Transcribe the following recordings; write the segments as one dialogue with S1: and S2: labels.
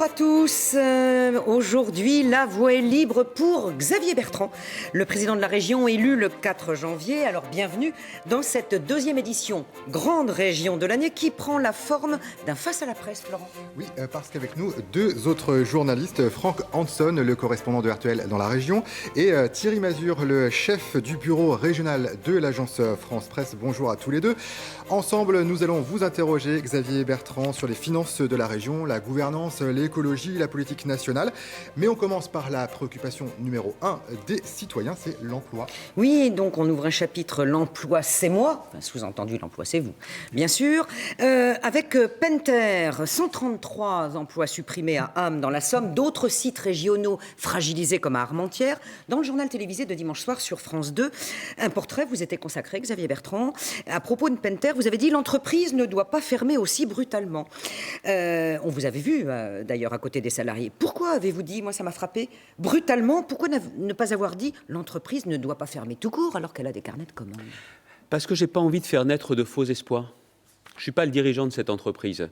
S1: Bonjour à tous. Aujourd'hui, la voie est libre pour Xavier Bertrand, le président de la région élu le 4 janvier. Alors bienvenue dans cette deuxième édition Grande Région de l'année qui prend la forme d'un face à la presse, Florent.
S2: Oui, parce qu'avec nous, deux autres journalistes, Franck Hanson, le correspondant de RTL dans la région, et Thierry Mazur, le chef du bureau régional de l'agence France Presse. Bonjour à tous les deux. Ensemble, nous allons vous interroger, Xavier Bertrand, sur les finances de la région, la gouvernance, l'écologie, la politique nationale. Mais on commence par la préoccupation numéro 1 des citoyens, c'est l'emploi.
S1: Oui, donc on ouvre un chapitre l'emploi c'est moi, enfin, sous-entendu l'emploi c'est vous, bien sûr, avec Pentair, 133 emplois supprimés à Ham dans la Somme, d'autres sites régionaux fragilisés comme à Armentières. Dans le journal télévisé de dimanche soir sur France 2, un portrait vous était consacré, Xavier Bertrand. À propos de Pentair, vous avez dit l'entreprise ne doit pas fermer aussi brutalement. On vous avait vu d'ailleurs à côté des salariés. Pourquoi avez-vous dit, moi ça m'a frappé, brutalement, pourquoi ne pas avoir dit l'entreprise ne doit pas fermer tout court alors qu'elle a des carnets de commandes?
S3: Parce que je n'ai pas envie de faire naître de faux espoirs. Je ne suis pas le dirigeant de cette entreprise.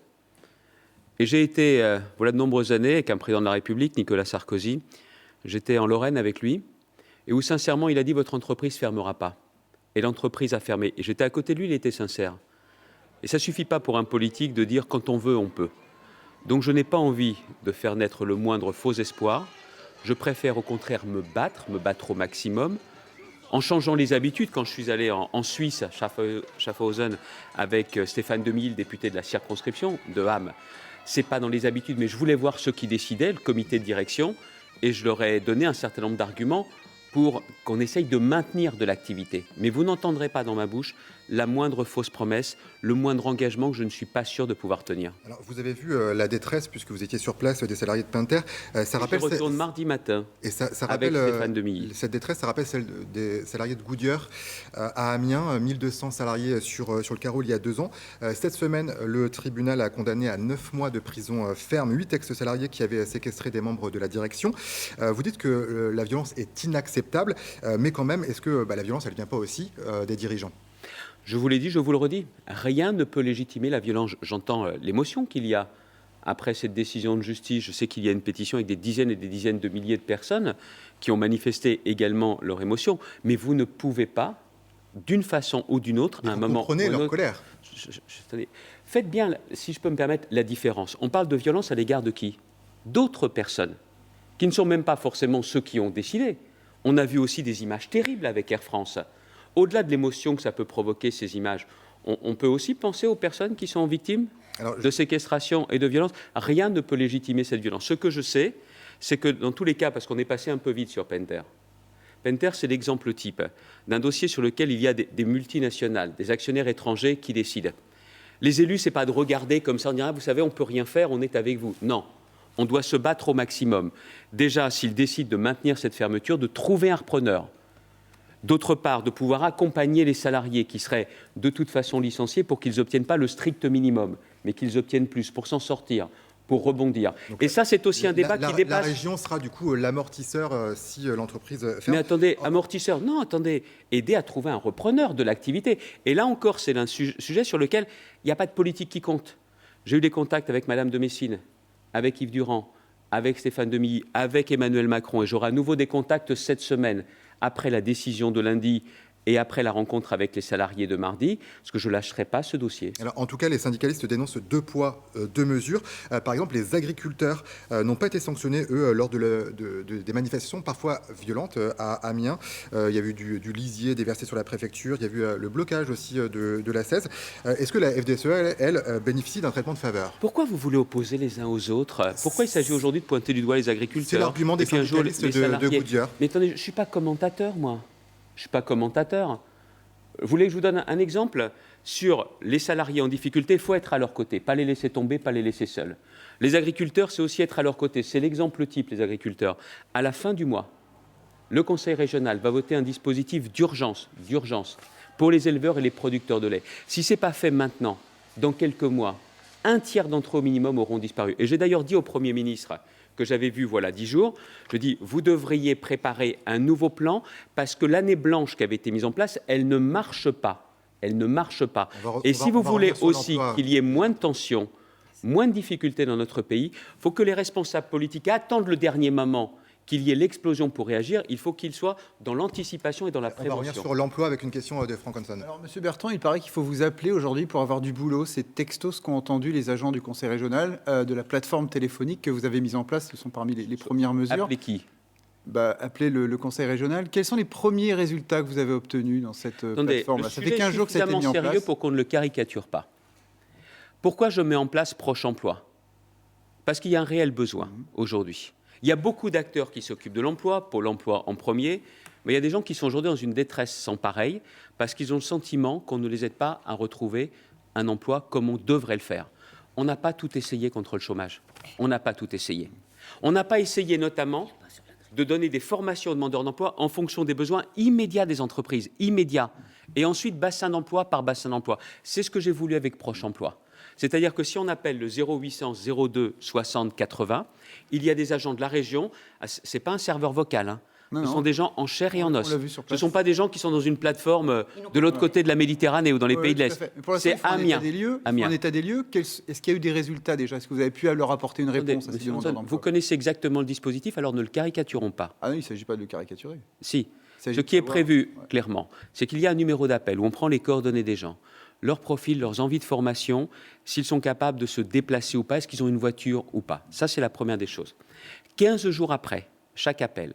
S3: Et j'ai été, voilà de nombreuses années, avec un président de la République, Nicolas Sarkozy, j'étais en Lorraine avec lui, et où sincèrement il a dit « votre entreprise ne fermera pas ». Et l'entreprise a fermé. Et j'étais à côté de lui, il était sincère. Et ça ne suffit pas pour un politique de dire « quand on veut, on peut ». Donc je n'ai pas envie de faire naître le moindre faux espoir. Je préfère au contraire me battre au maximum, en changeant les habitudes. Quand je suis allé en Suisse, à Schaffhausen, avec Stéphane Demille, député de la circonscription de Ham, ce n'est pas dans les habitudes, mais je voulais voir ceux qui décidaient, le comité de direction, et je leur ai donné un certain nombre d'arguments pour qu'on essaye de maintenir de l'activité. Mais vous n'entendrez pas dans ma bouche la moindre fausse promesse, le moindre engagement que je ne suis pas sûr de pouvoir tenir.
S2: Alors, vous avez vu la détresse, puisque vous étiez sur place, des salariés de Pentair.
S3: Ça rappelle, je retourne mardi matin
S2: et ça rappelle,
S3: avec Stéphane Demille.
S2: Cette détresse, ça rappelle celle des salariés de Goodyear à Amiens, 1200 salariés sur le carreau il y a 2 ans. Cette semaine, le tribunal a condamné à 9 mois de prison ferme 8 ex-salariés qui avaient séquestré des membres de la direction. Vous dites que la violence est inacceptable, mais quand même, est-ce que la violence, elle ne vient pas aussi des dirigeants ?
S3: Je vous l'ai dit, je vous le redis, rien ne peut légitimer la violence. J'entends l'émotion qu'il y a après cette décision de justice. Je sais qu'il y a une pétition avec des dizaines et des dizaines de milliers de personnes qui ont manifesté également leur émotion. Mais vous ne pouvez pas, d'une façon ou d'une autre, à un moment...
S2: Vous comprenez leur colère.
S3: Faites bien, si je peux me permettre, la différence. On parle de violence à l'égard de qui? D'autres personnes, qui ne sont même pas forcément ceux qui ont décidé. On a vu aussi des images terribles avec Air France. Au-delà de l'émotion que ça peut provoquer, ces images, on peut aussi penser aux personnes qui sont victimes de séquestration et de violence. Rien ne peut légitimer cette violence. Ce que je sais, c'est que dans tous les cas, parce qu'on est passé un peu vite sur Pentair, Pentair, c'est l'exemple type d'un dossier sur lequel il y a des multinationales, des actionnaires étrangers qui décident. Les élus, ce n'est pas de regarder comme ça, on dirait, vous savez, on ne peut rien faire, on est avec vous. Non, on doit se battre au maximum. Déjà, s'ils décident de maintenir cette fermeture, de trouver un repreneur. D'autre part, de pouvoir accompagner les salariés qui seraient de toute façon licenciés pour qu'ils n'obtiennent pas le strict minimum, mais qu'ils obtiennent plus pour s'en sortir, pour rebondir. Donc, et ça, c'est aussi un débat qui dépasse...
S2: La région sera du coup l'amortisseur si l'entreprise ferme.
S3: Mais attendez, amortisseur, non, attendez, aider à trouver un repreneur de l'activité. Et là encore, c'est un sujet sur lequel il n'y a pas de politique qui compte. J'ai eu des contacts avec Madame de Messine, avec Yves Durand, avec Stéphane Demille, avec Emmanuel Macron, et j'aurai à nouveau des contacts cette semaine, après la décision de lundi et après la rencontre avec les salariés de mardi, parce que je ne lâcherai pas ce dossier.
S2: Alors, en tout cas, les syndicalistes dénoncent 2 poids, 2 mesures. Par exemple, les agriculteurs n'ont pas été sanctionnés, eux, lors des manifestations parfois violentes à Amiens. Il y a eu du lisier déversé sur la préfecture, il y a eu le blocage aussi de la 16. Est-ce que la FDSEA, elle, bénéficie d'un traitement de faveur?
S3: Pourquoi vous voulez opposer les uns aux autres? Pourquoi il s'agit aujourd'hui de pointer du doigt les agriculteurs?
S2: C'est l'argument des syndicalistes de Goodyear.
S3: Mais attendez, je ne suis pas commentateur, moi. Je ne suis pas commentateur. Vous voulez que je vous donne un exemple? Sur les salariés en difficulté, il faut être à leur côté, pas les laisser tomber, pas les laisser seuls. Les agriculteurs, c'est aussi être à leur côté. C'est l'exemple type, les agriculteurs. À la fin du mois, le Conseil régional va voter un dispositif d'urgence pour les éleveurs et les producteurs de lait. Si ce n'est pas fait maintenant, dans quelques mois, 1/3 d'entre eux au minimum auront disparu. Et j'ai d'ailleurs dit au Premier ministre que j'avais vu voilà 10 jours, je dis vous devriez préparer un nouveau plan parce que l'année blanche qui avait été mise en place, elle ne marche pas. Elle ne marche pas. Et si vous voulez aussi qu'il y ait moins de tensions moins de difficultés dans notre pays. Il faut que les responsables politiques attendent le dernier moment qu'il y ait l'explosion pour réagir. Il faut qu'ils soient dans l'anticipation et dans la
S2: On va
S3: prévention.
S2: revenir sur l'emploi avec une question de Franck Hanson.
S4: Alors, Monsieur Bertrand, il paraît qu'il faut vous appeler aujourd'hui pour avoir du boulot. C'est textos qu'ont entendu les agents du Conseil régional de la plateforme téléphonique que vous avez mise en place. Ce sont parmi les premières mesures.
S3: Appelez qui?
S4: Appelez le Conseil régional. Quels sont les premiers résultats que vous avez obtenus dans cette plateforme? Ça fait 15 jours que ça a été mis en
S3: sérieux
S4: place.
S3: pour qu'on ne le caricature pas. Pourquoi je mets en place Proche Emploi? Parce qu'il y a un réel besoin aujourd'hui. Il y a beaucoup d'acteurs qui s'occupent de l'emploi, Pôle emploi en premier, mais il y a des gens qui sont aujourd'hui dans une détresse sans pareil, parce qu'ils ont le sentiment qu'on ne les aide pas à retrouver un emploi comme on devrait le faire. On n'a pas tout essayé contre le chômage. On n'a pas tout essayé. On n'a pas essayé notamment de donner des formations aux demandeurs d'emploi en fonction des besoins immédiats des entreprises, immédiats, et ensuite bassin d'emploi par bassin d'emploi. C'est ce que j'ai voulu avec Proche Emploi. C'est-à-dire que si on appelle le 0800 02 60 80, il y a des agents de la région, ce n'est pas un serveur vocal, hein. Ce sont des gens en chair et en os. Ce ne sont pas des gens qui sont dans une plateforme de l'autre côté de la Méditerranée ou dans les pays de l'Est.
S4: C'est Amiens.
S3: Amiens.
S4: En état des lieux, est-ce qu'il y a eu des résultats déjà? Est-ce que vous avez pu leur apporter une réponse à ces demandeurs d'emploi?
S3: Vous connaissez exactement le dispositif, alors ne le caricaturons pas.
S4: Ah non, il ne s'agit pas de le caricaturer.
S3: Si. Ce qui est prévu, clairement, c'est qu'il y a un numéro d'appel où on prend les coordonnées des gens, leur profil, leurs envies de formation, s'ils sont capables de se déplacer ou pas, est-ce qu'ils ont une voiture ou pas. Ça, c'est la première des choses. 15 jours après chaque appel,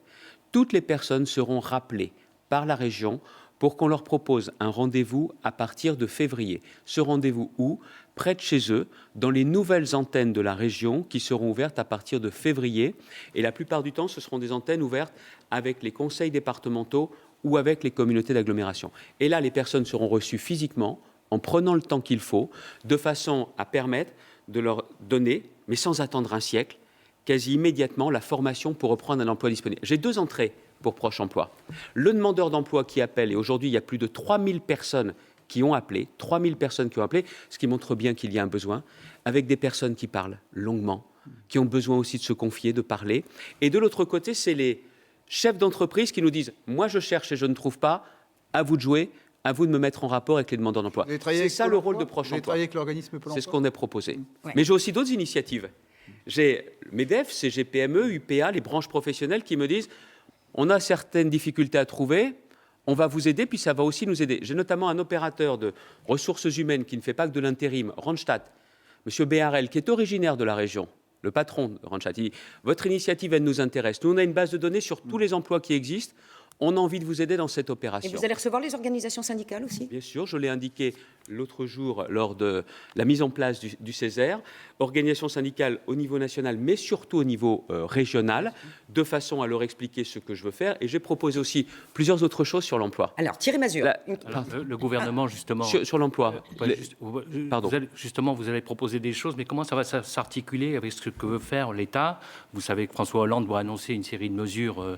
S3: toutes les personnes seront rappelées par la région pour qu'on leur propose un rendez-vous à partir de février. Ce rendez-vous où? Près de chez eux, dans les nouvelles antennes de la région qui seront ouvertes à partir de février. Et la plupart du temps, ce seront des antennes ouvertes avec les conseils départementaux ou avec les communautés d'agglomération. Et là, les personnes seront reçues physiquement, en prenant le temps qu'il faut, de façon à permettre de leur donner, mais sans attendre un siècle, quasi immédiatement la formation pour reprendre un emploi disponible. J'ai 2 entrées pour Proche Emploi. Le demandeur d'emploi qui appelle, et aujourd'hui il y a plus de 3000 personnes qui ont appelé, 3000 personnes qui ont appelé, ce qui montre bien qu'il y a un besoin, avec des personnes qui parlent longuement, qui ont besoin aussi de se confier, de parler. Et de l'autre côté, c'est les chefs d'entreprise qui nous disent « moi je cherche et je ne trouve pas, à vous de jouer ». À vous de me mettre en rapport avec les demandeurs d'emploi. C'est ça le rôle de Proche Emploi.
S4: Avec l'organisme Pôle emploi.
S3: C'est ce qu'on a proposé.
S1: Ouais.
S3: Mais j'ai aussi d'autres initiatives. J'ai MEDEF, CGPME, UPA, les branches professionnelles qui me disent on a certaines difficultés à trouver, on va vous aider, puis ça va aussi nous aider. J'ai notamment un opérateur de ressources humaines qui ne fait pas que de l'intérim, Randstad, M. Béharel, qui est originaire de la région, le patron de Randstad. Il dit votre initiative, elle nous intéresse. Nous, on a une base de données sur tous les emplois qui existent. On a envie de vous aider dans cette opération.
S1: Et vous allez recevoir les organisations syndicales aussi?
S3: Bien sûr, je l'ai indiqué l'autre jour lors de la mise en place du Césaire, organisation syndicale au niveau national, mais surtout au niveau régional, de façon à leur expliquer ce que je veux faire. Et j'ai proposé aussi plusieurs autres choses sur l'emploi.
S1: Alors, Thierry Mazur.
S5: Alors, le gouvernement, justement...
S3: Sur l'emploi. Pardon.
S5: Vous allez proposer des choses, mais comment ça va s'articuler avec ce que veut faire l'État? Vous savez que François Hollande doit annoncer une série de mesures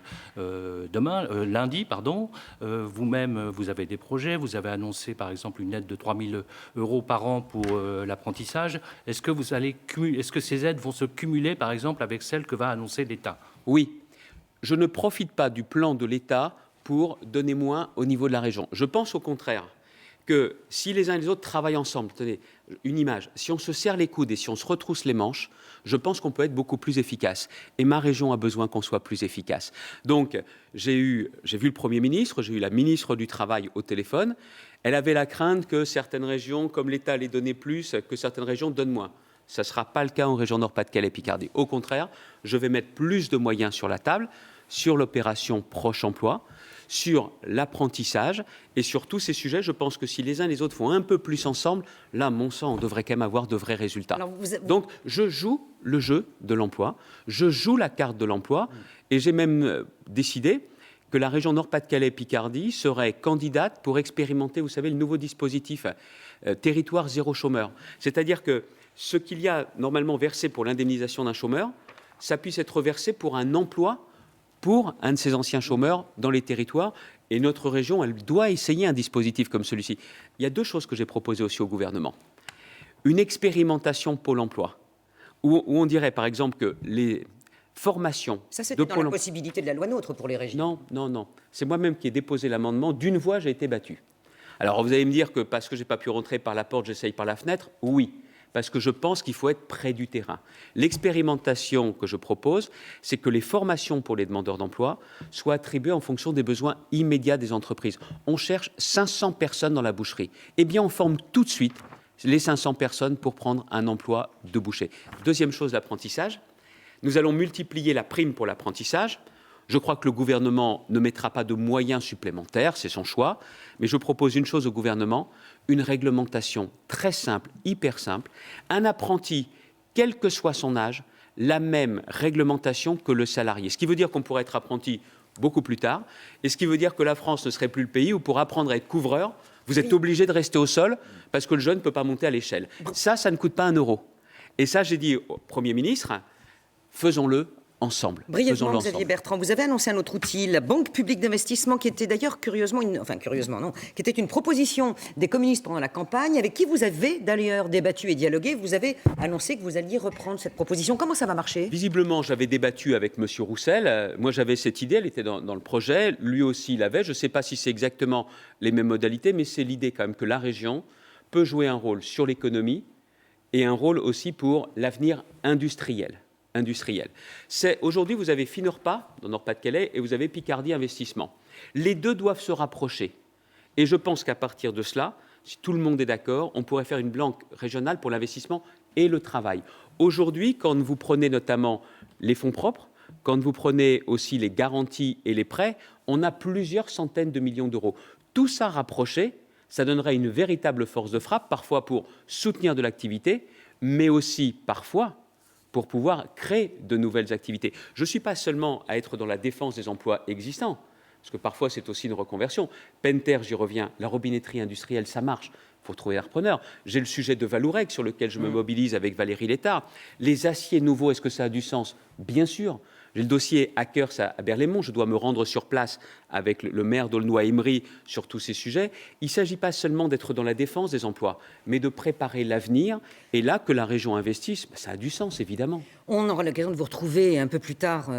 S5: lundi, pardon. Vous-même, vous avez des projets. Vous avez annoncé, par exemple, une aide de 3 000 € par an pour l'apprentissage. Est-ce que ces aides vont se cumuler, par exemple, avec celles que va annoncer l'État?
S3: Oui. Je ne profite pas du plan de l'État pour donner moins au niveau de la région. Je pense au contraire que si les uns et les autres travaillent ensemble, tenez, une image, si on se serre les coudes et si on se retrousse les manches, je pense qu'on peut être beaucoup plus efficace. Et ma région a besoin qu'on soit plus efficace. Donc, j'ai vu le Premier ministre, j'ai eu la ministre du Travail au téléphone. Elle avait la crainte que certaines régions, comme l'État les donnait plus, que certaines régions donnent moins. Ça ne sera pas le cas en région Nord-Pas-de-Calais et Picardie. Au contraire, je vais mettre plus de moyens sur la table, sur l'opération Proche Emploi, sur l'apprentissage et sur tous ces sujets. Je pense que si les uns et les autres font un peu plus ensemble, là, mon sang, on devrait quand même avoir de vrais résultats.
S1: Alors,
S3: Donc, je joue le jeu de l'emploi, je joue la carte de l'emploi et j'ai même décidé que la région Nord-Pas-de-Calais et Picardie serait candidate pour expérimenter, vous savez, le nouveau dispositif territoire zéro chômeur. C'est-à-dire que ce qu'il y a normalement versé pour l'indemnisation d'un chômeur, ça puisse être versé pour un emploi pour un de ces anciens chômeurs dans les territoires. Et notre région, elle doit essayer un dispositif comme celui-ci. Il y a 2 choses que j'ai proposées aussi au gouvernement. Une expérimentation Pôle emploi, où on dirait par exemple que les formations
S1: ça, c'était
S3: de
S1: dans
S3: Pôle
S1: la
S3: emploi...
S1: possibilité de la loi NOTRe pour les régions.
S3: Non. C'est moi-même qui ai déposé l'amendement. D'une voix, j'ai été battu. Alors vous allez me dire que parce que je n'ai pas pu rentrer par la porte, j'essaye par la fenêtre. Oui. parce que je pense qu'il faut être près du terrain. L'expérimentation que je propose, c'est que les formations pour les demandeurs d'emploi soient attribuées en fonction des besoins immédiats des entreprises. On cherche 500 personnes dans la boucherie. Eh bien, on forme tout de suite les 500 personnes pour prendre un emploi de boucher. Deuxième chose, l'apprentissage. Nous allons multiplier la prime pour l'apprentissage. Je crois que le gouvernement ne mettra pas de moyens supplémentaires, c'est son choix, mais je propose une chose au gouvernement, une réglementation très simple, hyper simple. Un apprenti, quel que soit son âge, la même réglementation que le salarié. Ce qui veut dire qu'on pourrait être apprenti beaucoup plus tard, et ce qui veut dire que la France ne serait plus le pays où pour apprendre à être couvreur, vous êtes obligé de rester au sol parce que le jeune ne peut pas monter à l'échelle. Ça ne coûte pas 1 euro. Et ça, j'ai dit au Premier ministre, faisons-le ensemble.
S1: Brièvement, Xavier Bertrand, vous avez annoncé un autre outil, la Banque publique d'investissement, qui était d'ailleurs qui était une proposition des communistes pendant la campagne, avec qui vous avez d'ailleurs débattu et dialogué. Vous avez annoncé que vous alliez reprendre cette proposition. Comment ça va marcher ?
S3: Visiblement, j'avais débattu avec M. Roussel. Moi, j'avais cette idée, elle était dans le projet. Lui aussi, il l'avait. Je ne sais pas si c'est exactement les mêmes modalités, mais c'est l'idée quand même que la région peut jouer un rôle sur l'économie et un rôle aussi pour l'avenir industriel. Aujourd'hui, vous avez Finorpa, dans Nord-Pas-de-Calais, et vous avez Picardie Investissement. Les deux doivent se rapprocher. Et je pense qu'à partir de cela, si tout le monde est d'accord, on pourrait faire une banque régionale pour l'investissement et le travail. Aujourd'hui, quand vous prenez notamment les fonds propres, quand vous prenez aussi les garanties et les prêts, on a plusieurs centaines de millions d'euros. Tout ça rapproché, ça donnerait une véritable force de frappe, parfois pour soutenir de l'activité, mais aussi parfois pour pouvoir créer de nouvelles activités. Je ne suis pas seulement à être dans la défense des emplois existants, parce que parfois c'est aussi une reconversion. Pentair, j'y reviens, la robinetterie industrielle, ça marche. Il faut trouver un repreneur. J'ai le sujet de Valourec sur lequel je me mobilise avec Valérie Létard. Les aciers nouveaux, est-ce que ça a du sens ? Bien sûr. J'ai le dossier Hackers à Berlaymont. Je dois me rendre sur place avec le maire d'Aulnoy-Aymeries sur tous ces sujets. Il ne s'agit pas seulement d'être dans la défense des emplois, mais de préparer l'avenir. Et là, que la région investisse, ça a du sens, évidemment.
S1: On aura l'occasion de vous retrouver un peu plus tard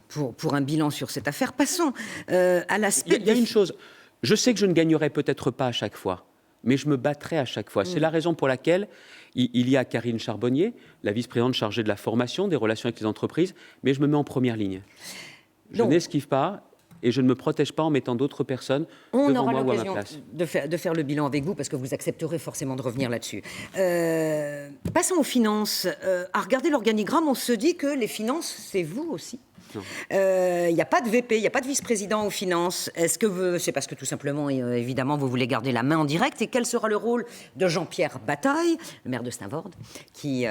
S1: pour un bilan sur cette affaire. Passons à l'aspect...
S3: Il y a une chose. Je sais que je ne gagnerai peut-être pas à chaque fois, mais je me battrai à chaque fois. C'est la raison pour laquelle il y a Karine Charbonnier, la vice-présidente chargée de la formation, des relations avec les entreprises, mais je me mets en première ligne. Je n'esquive pas et je ne me protège pas en mettant d'autres personnes devant moi ou à ma place.
S1: On aura l'occasion de faire le bilan avec vous, parce que vous accepterez forcément de revenir là-dessus. Passons aux finances. À regarder l'organigramme, on se dit que les finances, c'est vous aussi. Il n'y a pas de VP, il n'y a pas de vice-président aux finances. Est-ce que c'est parce que tout simplement, évidemment, vous voulez garder la main en direct? Et quel sera le rôle de Jean-Pierre Bataille, le maire de Steinvorde, qui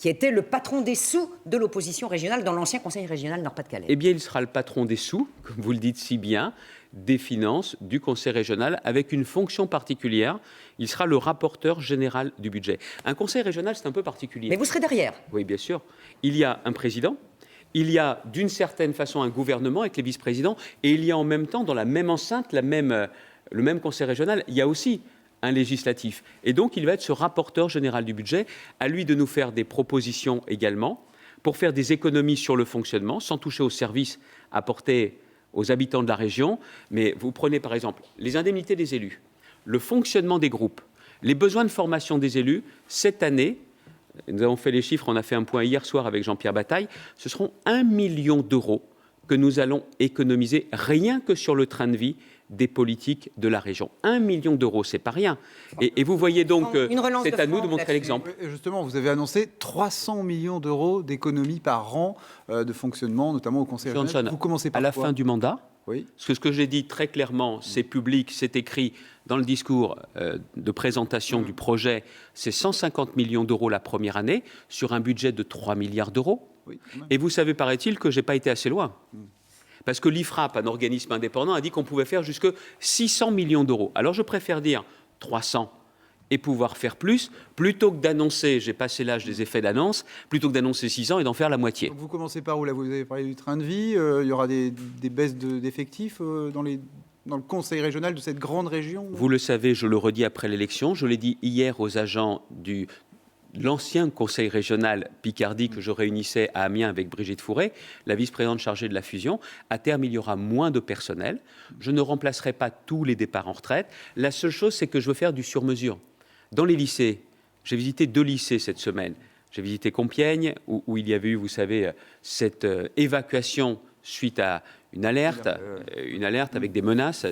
S1: était le patron des sous de l'opposition régionale dans l'ancien conseil régional Nord-Pas-de-Calais?
S3: Eh bien, il sera le patron des sous, comme vous le dites si bien, des finances du conseil régional, avec une fonction particulière. Il sera le rapporteur général du budget. Un conseil régional, c'est un peu particulier.
S1: Mais vous serez derrière?
S3: Oui, bien sûr. Il y a un président. Il y a d'une certaine façon un gouvernement avec les vice-présidents et il y a en même temps, dans la même enceinte, le même conseil régional, il y a aussi un législatif. Et donc, il va être ce rapporteur général du budget, à lui de nous faire des propositions également pour faire des économies sur le fonctionnement, sans toucher aux services apportés aux habitants de la région. Mais vous prenez par exemple les indemnités des élus, le fonctionnement des groupes, les besoins de formation des élus. Cette année, nous avons fait les chiffres, on a fait un point hier soir avec Jean-Pierre Bataille, ce seront 1 million d'euros que nous allons économiser rien que sur le train de vie des politiques de la région. 1 million d'euros, c'est pas rien. Et vous voyez donc que c'est à nous de montrer l'exemple.
S4: Justement, vous avez annoncé 300 millions d'euros d'économies par an de fonctionnement, notamment au Conseil régional. Vous commencez par
S3: à la fin du mandat.
S4: Oui.
S3: Parce que ce que j'ai dit très clairement, c'est public, c'est écrit dans le discours de présentation du projet, c'est 150 millions d'euros la première année sur un budget de 3 milliards d'euros. Oui, et vous savez, paraît-il, que je n'ai pas été assez loin. Parce que l'IFRAP, un organisme indépendant, a dit qu'on pouvait faire jusque 600 millions d'euros. Alors je préfère dire 300 et pouvoir faire plus, plutôt que d'annoncer, j'ai passé l'âge des effets d'annonce, plutôt que d'annoncer 600 et d'en faire la moitié.
S4: Donc vous commencez par où? Là, vous avez parlé du train de vie, il y aura des baisses d'effectifs dans le conseil régional de cette grande région?
S3: Vous le savez, je le redis après l'élection, je l'ai dit hier aux agents de l'ancien conseil régional Picardie que je réunissais à Amiens avec Brigitte Fourré, la vice-présidente chargée de la fusion. À terme, il y aura moins de personnel. Je ne remplacerai pas tous les départs en retraite. La seule chose, c'est que je veux faire du sur-mesure. Dans les lycées, J'ai visité 2 lycées cette semaine. J'ai visité Compiègne, où il y avait eu, vous savez, cette évacuation suite à une alerte avec des menaces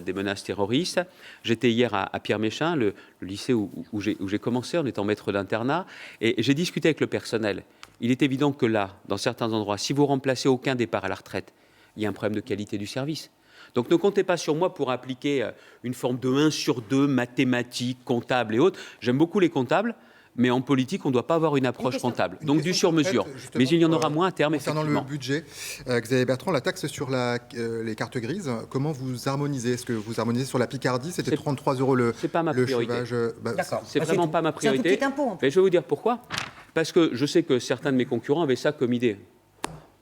S3: terroristes. J'étais hier à Pierre-Méchain, le lycée où j'ai commencé en étant maître d'internat, et j'ai discuté avec le personnel. Il est évident que là, dans certains endroits, si vous remplacez aucun départ à la retraite, il y a un problème de qualité du service. Donc ne comptez pas sur moi pour appliquer une forme de 1 sur 2, mathématiques, comptables et autres. J'aime beaucoup les comptables, mais en politique, on ne doit pas avoir une approche comptable. Donc du sur-mesure. Mais il y en aura moins à terme,
S2: concernant
S3: effectivement.
S2: Le budget, Xavier Bertrand, la taxe sur les cartes grises, comment vous harmonisez? Est-ce que vous harmonisez sur la Picardie? C'était 33 € le
S3: C'est pas ma priorité.
S1: D'accord.
S3: C'est vraiment pas ma priorité.
S1: C'est un tout petit impôt, en fait.
S3: Mais je vais vous dire pourquoi. Parce que je sais que certains de mes concurrents avaient ça comme idée.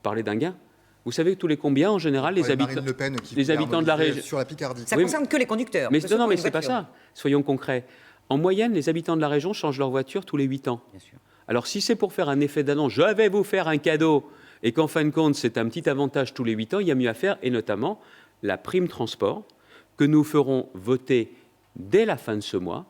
S3: Parler d'un gain. Vous savez tous les combien, en général, les habitants de la région...
S2: Sur la Picardie.
S1: Ça concerne que les conducteurs.
S3: Mais non, mais c'est pas ça. Soyons concrets. En moyenne, les habitants de la région changent leur voiture tous les 8 ans.
S1: Bien sûr.
S3: Alors, si c'est pour faire un effet d'annonce, je vais vous faire un cadeau, et qu'en fin de compte, c'est un petit avantage tous les 8 ans, il y a mieux à faire, et notamment la prime transport, que nous ferons voter dès la fin de ce mois,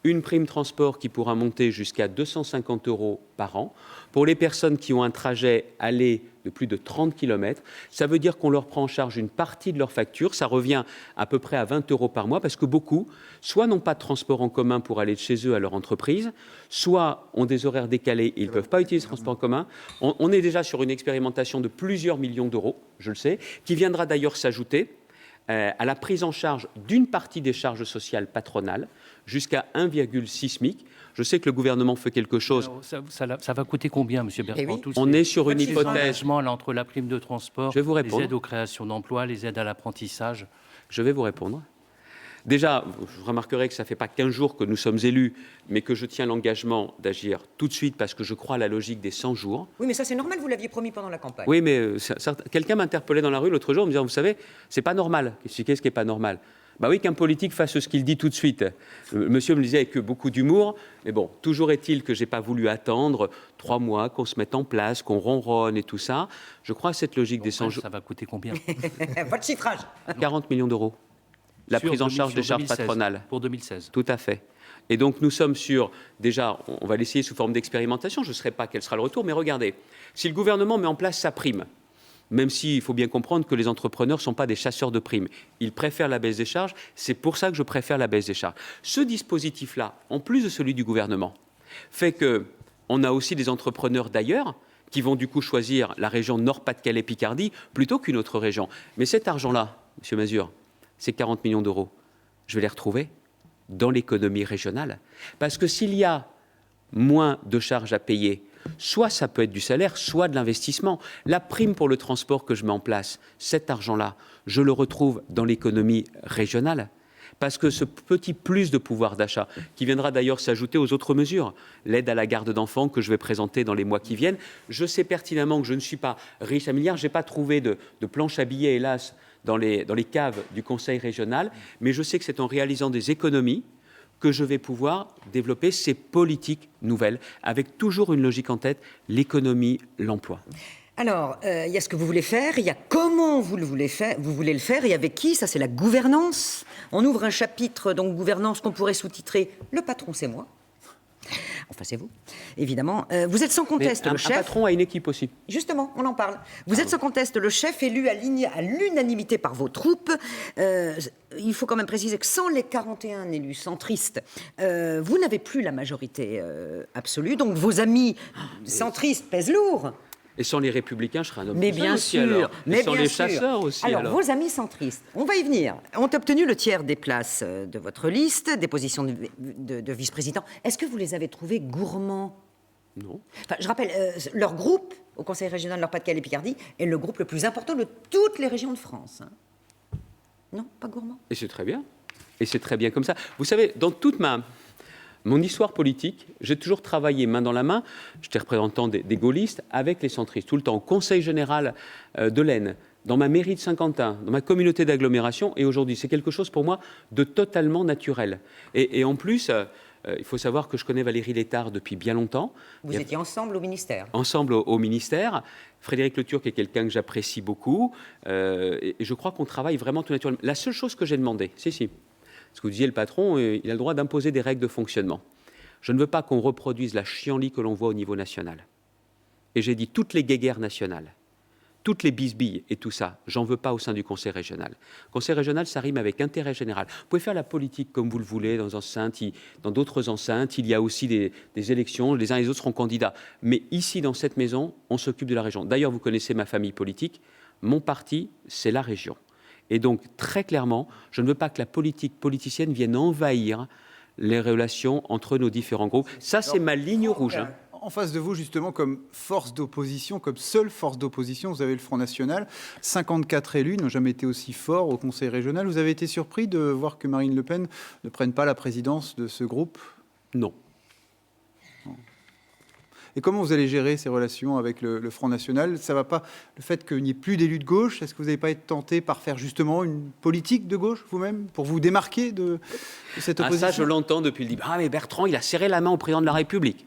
S3: une prime transport qui pourra monter jusqu'à 250 € par an. Pour les personnes qui ont un trajet aller de plus de 30 km, ça veut dire qu'on leur prend en charge une partie de leur facture. Ça revient à peu près à 20 € par mois, parce que beaucoup, soit n'ont pas de transport en commun pour aller de chez eux à leur entreprise, soit ont des horaires décalés et ils ne peuvent pas utiliser le transport en commun. On est déjà sur une expérimentation de plusieurs millions d'euros, je le sais, qui viendra d'ailleurs s'ajouter à la prise en charge d'une partie des charges sociales patronales jusqu'à 1,6 SMIC. Je sais que le gouvernement fait quelque chose.
S5: Alors, ça va coûter combien, M. Bertrand?
S3: On est sur une hypothèse.
S5: Engagement là, entre la prime de transport,
S3: Je vais vous répondre.
S5: les aides aux créations d'emplois, les aides à l'apprentissage.
S3: Je vais vous répondre. Déjà, vous remarquerez que ça ne fait pas 15 jours que nous sommes élus, mais que je tiens l'engagement d'agir tout de suite parce que je crois à la logique des 100 jours.
S1: Oui, mais ça, c'est normal, vous l'aviez promis pendant la campagne.
S3: Oui, mais quelqu'un m'interpellait dans la rue l'autre jour en me disant, vous savez, c'est pas normal. Qu'est-ce qui n'est pas normal? Bah oui, qu'un politique fasse ce qu'il dit tout de suite. Monsieur me disait avec beaucoup d'humour, mais bon, toujours est-il que je n'ai pas voulu attendre 3 mois, qu'on se mette en place, qu'on ronronne et tout ça. Je crois à cette logique des 100 jours.
S5: Ça va coûter combien?
S1: Votre chiffrage.
S3: 40 millions d'euros. La prise en charge des charges patronales.
S5: Pour 2016.
S3: Tout à fait. Et donc nous sommes sur, déjà, on va l'essayer sous forme d'expérimentation, je ne sais pas quel sera le retour, mais regardez, si le gouvernement met en place sa prime, même s'il faut bien comprendre que les entrepreneurs ne sont pas des chasseurs de primes, ils préfèrent la baisse des charges, c'est pour ça que je préfère la baisse des charges. Ce dispositif-là, en plus de celui du gouvernement, fait qu'on a aussi des entrepreneurs d'ailleurs qui vont du coup choisir la région Nord-Pas-de-Calais-Picardie plutôt qu'une autre région. Mais cet argent-là, M. Mazure, c'est 40 millions d'euros. Je vais les retrouver dans l'économie régionale. Parce que s'il y a moins de charges à payer, soit ça peut être du salaire, soit de l'investissement. La prime pour le transport que je mets en place, cet argent-là, je le retrouve dans l'économie régionale. Parce que ce petit plus de pouvoir d'achat, qui viendra d'ailleurs s'ajouter aux autres mesures, l'aide à la garde d'enfants que je vais présenter dans les mois qui viennent, je sais pertinemment que je ne suis pas riche à milliards, je n'ai pas trouvé de planche à billets, hélas, dans les caves du Conseil régional, mais je sais que c'est en réalisant des économies que je vais pouvoir développer ces politiques nouvelles, avec toujours une logique en tête, l'économie, l'emploi.
S1: Alors, il y a ce que vous voulez faire, il y a comment vous voulez le faire, et avec qui, ça c'est la gouvernance. On ouvre un chapitre, donc gouvernance, qu'on pourrait sous-titrer « Le patron, c'est moi ». Enfin, c'est vous, évidemment. Vous êtes sans conteste le chef.
S3: Un patron a une équipe aussi.
S1: Justement, on en parle. Vous êtes sans conteste le chef, élu à l'unanimité par vos troupes. Il faut quand même préciser que sans les 41 élus centristes, vous n'avez plus la majorité absolue. Donc vos amis centristes pèsent lourd.
S3: Et sans les républicains, je serais un homme
S1: Mais
S3: tout seul
S1: bien
S3: aussi,
S1: sûr,
S3: alors.
S1: mais
S3: Et sans
S1: bien
S3: les
S1: sûr.
S3: chasseurs aussi.
S1: Alors, vos amis centristes, on va y venir, ont obtenu le tiers des places de votre liste, des positions de vice-président. Est-ce que vous les avez trouvés gourmands?
S3: Non.
S1: Enfin, je rappelle, leur groupe, au Conseil régional de Nord-Pas-de-Calais-Picardie, est le groupe le plus important de toutes les régions de France. Hein. Non, pas gourmand.
S3: Et c'est très bien. Et c'est très bien comme ça. Vous savez, dans toute mon histoire politique, j'ai toujours travaillé main dans la main, j'étais représentant des gaullistes, avec les centristes, tout le temps, au Conseil général de l'Aisne, dans ma mairie de Saint-Quentin, dans ma communauté d'agglomération, et aujourd'hui, c'est quelque chose pour moi de totalement naturel. Et en plus, il faut savoir que je connais Valérie Létard depuis bien longtemps.
S1: Vous étiez ensemble au ministère.
S3: Ensemble au ministère. Frédéric Le Turc est quelqu'un que j'apprécie beaucoup, et je crois qu'on travaille vraiment tout naturellement. La seule chose que j'ai demandé, ce que vous disiez, le patron, il a le droit d'imposer des règles de fonctionnement. Je ne veux pas qu'on reproduise la chienlit que l'on voit au niveau national. Et j'ai dit toutes les guéguerres nationales, toutes les bisbilles et tout ça, j'en veux pas au sein du Conseil régional. Conseil régional, ça rime avec intérêt général. Vous pouvez faire la politique comme vous le voulez dans d'autres enceintes. Il y a aussi des élections, les uns et les autres seront candidats. Mais ici, dans cette maison, on s'occupe de la région. D'ailleurs, vous connaissez ma famille politique. Mon parti, c'est la région. Et donc, très clairement, je ne veux pas que la politique politicienne vienne envahir les relations entre nos différents groupes. Ça, c'est ma ligne rouge. Hein.
S4: En face de vous, justement, comme force d'opposition, comme seule force d'opposition, vous avez le Front National. 54 élus n'ont jamais été aussi forts au Conseil régional. Vous avez été surpris de voir que Marine Le Pen ne prenne pas la présidence de ce groupe ?
S3: Non.
S4: Et comment vous allez gérer ces relations avec le Front National ? Ça ne va pas, le fait qu'il n'y ait plus d'élus de gauche, est-ce que vous n'allez pas être tenté par faire justement une politique de gauche vous-même, pour vous démarquer de cette opposition ?
S3: Ça, je l'entends depuis le début. Ah, mais Bertrand, il a serré la main au président de la République.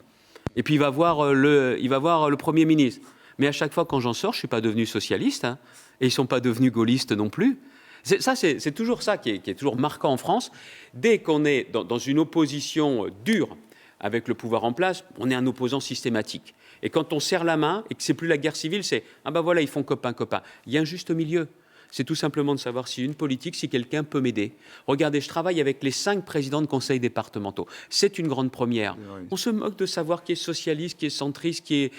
S3: Et puis il va voir le Premier ministre. Mais à chaque fois, quand j'en sors, je ne suis pas devenu socialiste, hein, et ils ne sont pas devenus gaullistes non plus. C'est toujours ça qui est toujours marquant en France. Dès qu'on est dans une opposition dure avec le pouvoir en place, on est un opposant systématique. Et quand on serre la main et que c'est plus la guerre civile, c'est « Ah ben voilà, ils font copain-copain ». Il y a un juste milieu. C'est tout simplement de savoir si une politique, si quelqu'un peut m'aider. Regardez, je travaille avec les 5 présidents de conseils départementaux. C'est une grande première. Oui. On se moque de savoir qui est socialiste, qui est centriste, qui est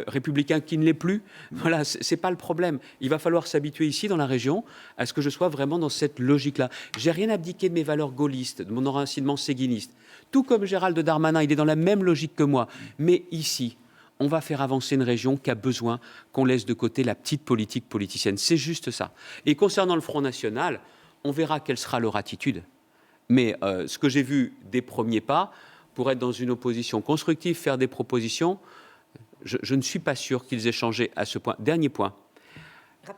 S3: républicain, qui ne l'est plus. Voilà, c'est pas le problème. Il va falloir s'habituer ici, dans la région, à ce que je sois vraiment dans cette logique-là. J'ai rien abdiqué de mes valeurs gaullistes, de mon enracinement séguiniste. Tout comme Gérald Darmanin, il est dans la même logique que moi. Mais ici, on va faire avancer une région qui a besoin qu'on laisse de côté la petite politique politicienne. C'est juste ça. Et concernant le Front National, on verra quelle sera leur attitude. Mais ce que j'ai vu des premiers pas, pour être dans une opposition constructive, faire des propositions, je ne suis pas sûr qu'ils aient changé à ce point. Dernier point.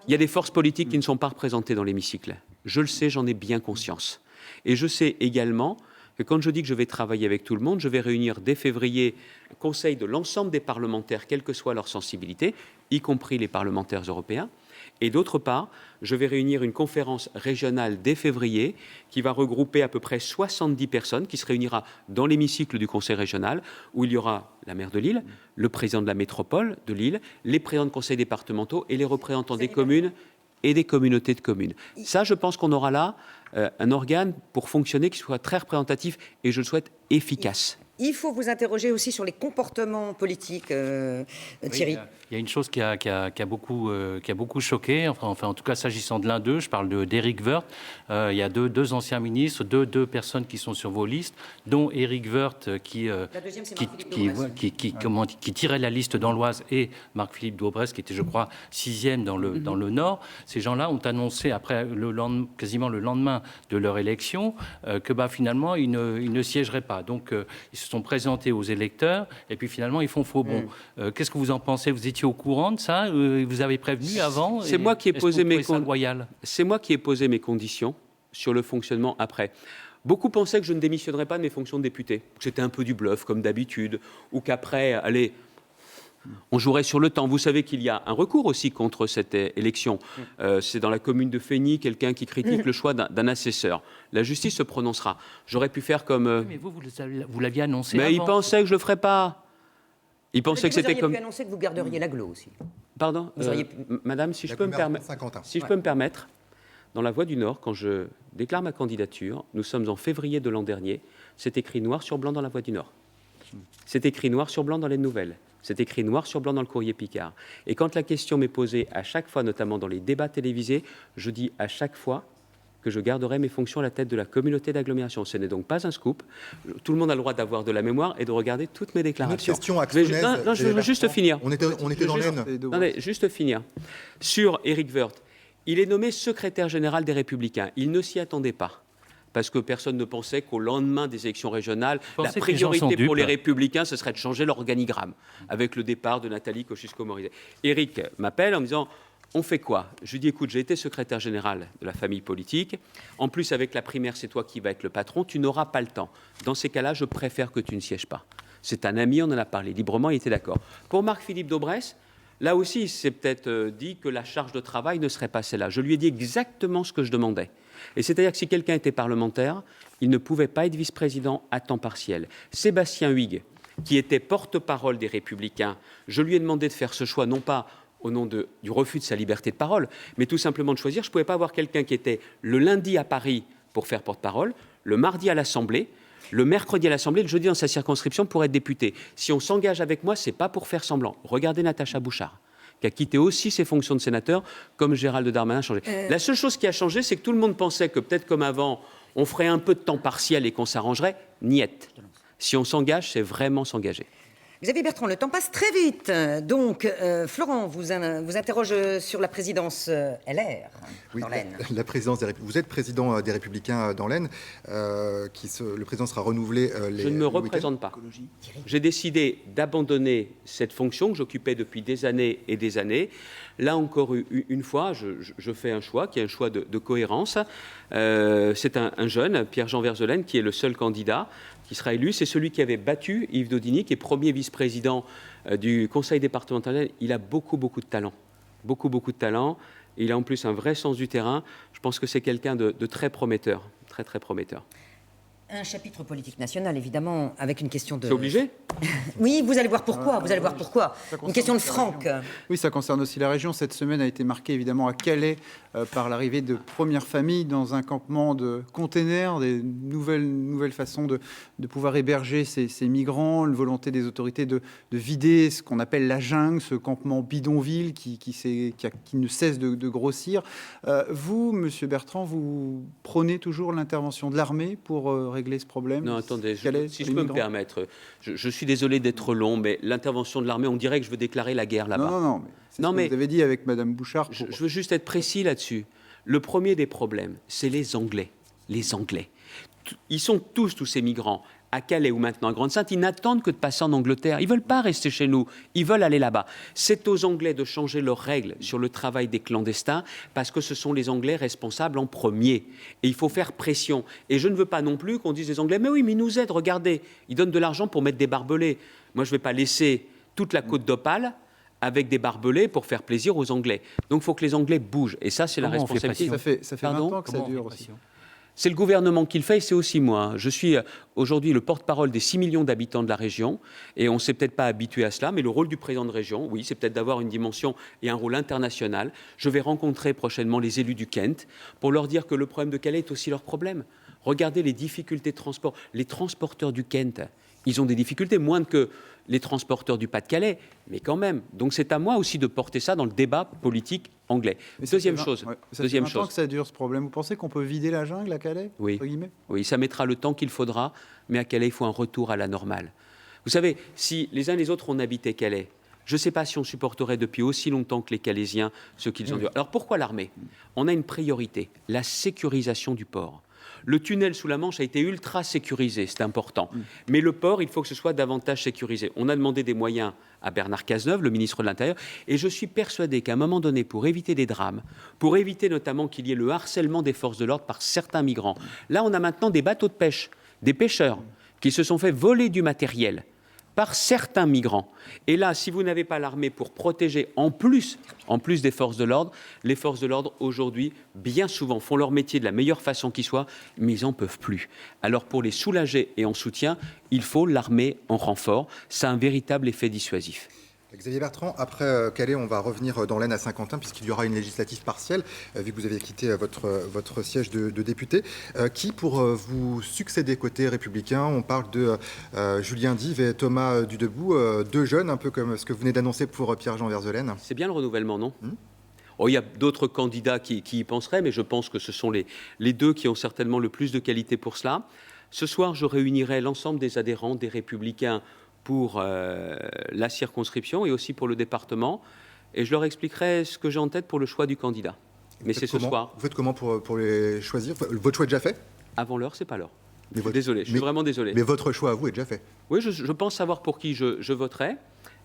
S3: Il y a des forces politiques qui ne sont pas représentées dans l'hémicycle. Je le sais, j'en ai bien conscience. Et je sais également que quand je dis que je vais travailler avec tout le monde, je vais réunir dès février le conseil de l'ensemble des parlementaires, quelle que soit leur sensibilité, y compris les parlementaires européens. Et d'autre part, je vais réunir une conférence régionale dès février qui va regrouper à peu près 70 personnes, qui se réunira dans l'hémicycle du conseil régional, où il y aura la maire de Lille, le président de la métropole de Lille, les présidents de conseils départementaux et les représentants des communes et des communautés de communes. Ça, je pense qu'on aura là un organe pour fonctionner qui soit très représentatif et, je le souhaite, efficace.
S1: Il faut vous interroger aussi sur les comportements politiques, Thierry.
S5: Il y a une chose qui a beaucoup choqué, enfin en tout cas s'agissant de l'un d'eux, je parle d'Éric Woerth. Il y a deux anciens ministres, deux personnes qui sont sur vos listes, dont Éric Woerth qui tirait la liste dans l'Oise, et Marc-Philippe Daubresse qui était, je crois, 6e dans le Nord. Ces gens-là ont annoncé quasiment le lendemain de leur élection que finalement ils ne siégeraient pas. Donc ils se sont présentés aux électeurs et puis finalement ils font faux bond. Qu'est-ce que vous en pensez ? Vous étiez au courant de ça ? Vous avez prévenu avant ?
S3: C'est moi qui ai posé mes conditions sur le fonctionnement après. Beaucoup pensaient que je ne démissionnerais pas de mes fonctions de député, que c'était un peu du bluff comme d'habitude, ou qu'après, on jouerait sur le temps. Vous savez qu'il y a un recours aussi contre cette élection. C'est dans la commune de Feigny, quelqu'un qui critique le choix d'un assesseur. La justice se prononcera. J'aurais pu faire comme...
S5: Mais vous l'aviez annoncé
S3: Mais
S5: avant.
S3: il pensait que je ne le ferais pas. Il pensait que c'était comme...
S1: Vous auriez pu annoncer que vous garderiez l'agglo aussi.
S3: Pardon, Madame, si je peux me permettre, dans la Voix du Nord, quand je déclare ma candidature, nous sommes en février de l'an dernier, c'est écrit noir sur blanc dans la Voix du Nord. C'est écrit noir sur blanc dans les nouvelles. C'est écrit noir sur blanc dans le Courrier Picard. Et quand la question m'est posée à chaque fois, notamment dans les débats télévisés, je dis à chaque fois que je garderai mes fonctions à la tête de la communauté d'agglomération. Ce n'est donc pas un scoop. Tout le monde a le droit d'avoir de la mémoire et de regarder toutes mes déclarations. Je veux juste finir.
S2: On était dans l'Aisne.
S3: Attendez, juste finir. Sur Éric Woerth, il est nommé secrétaire général des Républicains. Il ne s'y attendait pas. Parce que personne ne pensait qu'au lendemain des élections régionales, la priorité pour les Républicains, ce serait de changer l'organigramme, avec le départ de Nathalie Kosciusko-Morizet. Éric m'appelle en me disant... On fait quoi ? Je lui dis, écoute, j'ai été secrétaire général de la famille politique. En plus, avec la primaire, c'est toi qui vas être le patron. Tu n'auras pas le temps. Dans ces cas-là, je préfère que tu ne sièges pas. C'est un ami, on en a parlé librement, il était d'accord. Pour Marc-Philippe Daubresse, là aussi, il s'est peut-être dit que la charge de travail ne serait pas celle-là. Je lui ai dit exactement ce que je demandais. Et c'est-à-dire que si quelqu'un était parlementaire, il ne pouvait pas être vice-président à temps partiel. Sébastien Huyghe, qui était porte-parole des Républicains, je lui ai demandé de faire ce choix, non pas au nom du refus de sa liberté de parole, mais tout simplement de choisir. Je ne pouvais pas avoir quelqu'un qui était le lundi à Paris pour faire porte-parole, le mardi à l'Assemblée, le mercredi à l'Assemblée, le jeudi dans sa circonscription pour être député. Si on s'engage avec moi, ce n'est pas pour faire semblant. Regardez Natacha Bouchard, qui a quitté aussi ses fonctions de sénateur, comme Gérald Darmanin a changé. La seule chose qui a changé, c'est que tout le monde pensait que peut-être comme avant, on ferait un peu de temps partiel et qu'on s'arrangerait. Niette. Si on s'engage, c'est vraiment s'engager.
S1: Xavier Bertrand, le temps passe très vite. Donc, Florent vous interroge sur la présidence LR dans l'Aisne.
S2: La présidence vous êtes président des Républicains dans l'Aisne. Le président sera renouvelé.
S3: Je ne me représente pas. J'ai décidé d'abandonner cette fonction que j'occupais depuis des années et des années. Là encore une fois, je fais un choix qui est un choix de cohérence. C'est un jeune, Pierre-Jean Verzelaine, qui est le seul candidat qui sera élu. C'est celui qui avait battu Yves Daudigny, qui est premier vice-président du conseil départemental. Il a beaucoup de talent. Beaucoup de talent. Il a en plus un vrai sens du terrain. Je pense que c'est quelqu'un de très prometteur. Très prometteur.
S1: Un chapitre politique national, évidemment, avec une question de...
S3: C'est obligé ?
S1: Oui, vous allez voir pourquoi. Une question de Franck.
S4: Oui, ça concerne aussi la région. Cette semaine a été marquée évidemment à Calais par l'arrivée de premières familles dans un campement de containers, des nouvelles façons de pouvoir héberger ces migrants, une volonté des autorités de vider ce qu'on appelle la jungle, ce campement bidonville qui ne cesse de grossir. Vous, Monsieur Bertrand, vous prônez toujours l'intervention de l'armée pour régler ce problème?
S3: Non, attendez, si je peux me permettre, je suis désolé d'être long, mais l'intervention de l'armée, on dirait que je veux déclarer la guerre là-bas.
S4: Non, mais vous avez dit avec Madame Bouchard.
S3: Je veux juste être précis là-dessus. Le premier des problèmes, c'est les Anglais. Les Anglais. Ils sont tous ces migrants, à Calais ou maintenant à Grande-Synthe, ils n'attendent que de passer en Angleterre. Ils ne veulent pas rester chez nous, ils veulent aller là-bas. C'est aux Anglais de changer leurs règles sur le travail des clandestins, parce que ce sont les Anglais responsables en premier. Et il faut faire pression. Et je ne veux pas non plus qu'on dise aux Anglais, mais oui, mais ils nous aident, regardez, ils donnent de l'argent pour mettre des barbelés. Moi, je ne vais pas laisser toute la côte d'Opale avec des barbelés pour faire plaisir aux Anglais. Donc il faut que les Anglais bougent. Et ça, c'est la responsabilité.
S4: Ça fait 20 ans que ça dure aussi.
S3: C'est le gouvernement qui le fait et c'est aussi moi. Je suis aujourd'hui le porte-parole des 6 millions d'habitants de la région et on ne s'est peut-être pas habitué à cela, mais le rôle du président de région, oui, c'est peut-être d'avoir une dimension et un rôle international. Je vais rencontrer prochainement les élus du Kent pour leur dire que le problème de Calais est aussi leur problème. Regardez les difficultés de transport. Les transporteurs du Kent, ils ont des difficultés moindres que les transporteurs du Pas-de-Calais, mais quand même. Donc c'est à moi aussi de porter ça dans le débat politique anglais. Deuxième chose.
S4: Ça fait 20 ans que ça dure ce problème. Vous pensez qu'on peut vider la jungle à Calais ?
S3: Oui, ça mettra le temps qu'il faudra, mais à Calais, il faut un retour à la normale. Vous savez, si les uns et les autres on habitait Calais, je ne sais pas si on supporterait depuis aussi longtemps que les Calaisiens ce qu'ils ont dû. Alors pourquoi l'armée ? On a une priorité, la sécurisation du port. Le tunnel sous la Manche a été ultra sécurisé, c'est important. Mais le port, il faut que ce soit davantage sécurisé. On a demandé des moyens à Bernard Cazeneuve, le ministre de l'Intérieur, et je suis persuadé qu'à un moment donné, pour éviter des drames, pour éviter notamment qu'il y ait le harcèlement des forces de l'ordre par certains migrants, là on a maintenant des bateaux de pêche, des pêcheurs qui se sont fait voler du matériel par certains migrants. Et là, si vous n'avez pas l'armée pour protéger en plus des forces de l'ordre, les forces de l'ordre aujourd'hui, bien souvent, font leur métier de la meilleure façon qui soit, mais ils n'en peuvent plus. Alors pour les soulager et en soutien, il faut l'armée en renfort. C'est un véritable effet dissuasif.
S2: Xavier Bertrand, après Calais, on va revenir dans l'Aisne à Saint-Quentin, puisqu'il y aura une législative partielle, vu que vous avez quitté votre siège de député. Qui pour vous succéder côté républicain? On parle de Julien Dive et Thomas Dudebout, deux jeunes, un peu comme ce que vous venez d'annoncer pour Pierre-Jean Verzelaine.
S3: C'est bien le renouvellement, non? Il y a d'autres candidats qui y penseraient, mais je pense que ce sont les deux qui ont certainement le plus de qualité pour cela. Ce soir, je réunirai l'ensemble des adhérents des Républicains pour la circonscription et aussi pour le département. Et je leur expliquerai ce que j'ai en tête pour le choix du candidat. Mais c'est ce soir.
S2: Vous faites comment pour les choisir? Votre choix est déjà fait?
S3: Avant l'heure, c'est pas l'heure. Désolé, je suis vraiment désolé.
S2: Mais votre choix à vous est déjà fait?
S3: Oui, je pense savoir pour qui je voterai.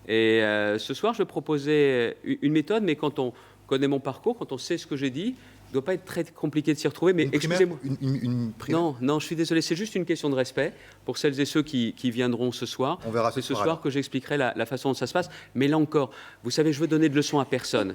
S3: Et ce soir, je vais proposer une méthode, mais quand on connaît mon parcours, quand on sait ce que j'ai dit, ne doit pas être très compliqué de s'y retrouver, mais
S2: Une primaire,
S3: excusez-moi.
S2: une primaire.
S3: Non, je suis désolé, c'est juste une question de respect pour celles et ceux qui viendront ce soir.
S2: On verra
S3: C'est
S2: ce
S3: ce
S2: soir,
S3: soir
S2: alors.
S3: que j'expliquerai la façon dont ça se passe. Mais là encore, vous savez, je veux donner de leçons à personne.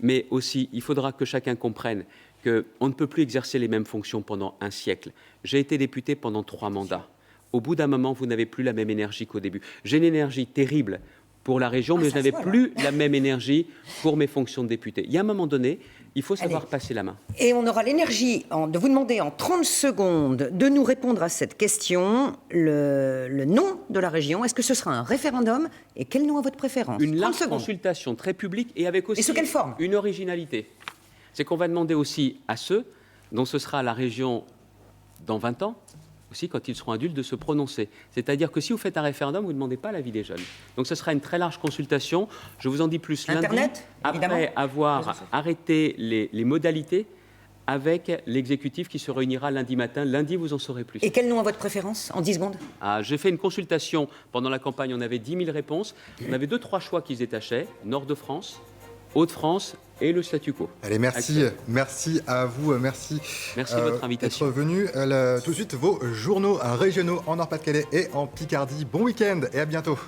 S3: Mais aussi, il faudra que chacun comprenne qu'on ne peut plus exercer les mêmes fonctions pendant un siècle. J'ai été député pendant 3 mandats. Au bout d'un moment, vous n'avez plus la même énergie qu'au début. J'ai une énergie terrible pour la région, mais je n'avais plus la même énergie pour mes fonctions de député. Il y a un moment donné, il faut savoir passer la main.
S1: Et on aura l'énergie de vous demander en 30 secondes de nous répondre à cette question. Le nom de la région, est-ce que ce sera un référendum? Et quel nom à votre préférence?
S3: Une
S1: 30
S3: large
S1: secondes.
S3: consultation très publique et avec aussi
S1: sous quelle forme?
S3: une originalité. C'est qu'on va demander aussi à ceux dont ce sera la région dans 20 ans, aussi quand ils seront adultes, de se prononcer. C'est-à-dire que si vous faites un référendum, vous ne demandez pas l'avis des jeunes. Donc ce sera une très large consultation. Je vous en dis plus lundi,
S1: Internet, évidemment.
S3: après avoir arrêté les modalités avec l'exécutif qui se réunira lundi matin. Lundi, vous en saurez plus.
S1: Et quel nom à votre préférence? En 10 secondes.
S3: J'ai fait une consultation pendant la campagne, on avait 10 000 réponses. On avait 2-3 choix qui se détachaient, Nord de France, Hauts-de-France et le statu quo.
S2: Allez, merci, merci à vous, merci
S3: de votre invitation.
S2: d'être venu. Tout de suite, vos journaux régionaux en Nord-Pas-de-Calais et en Picardie. Bon week-end et à bientôt.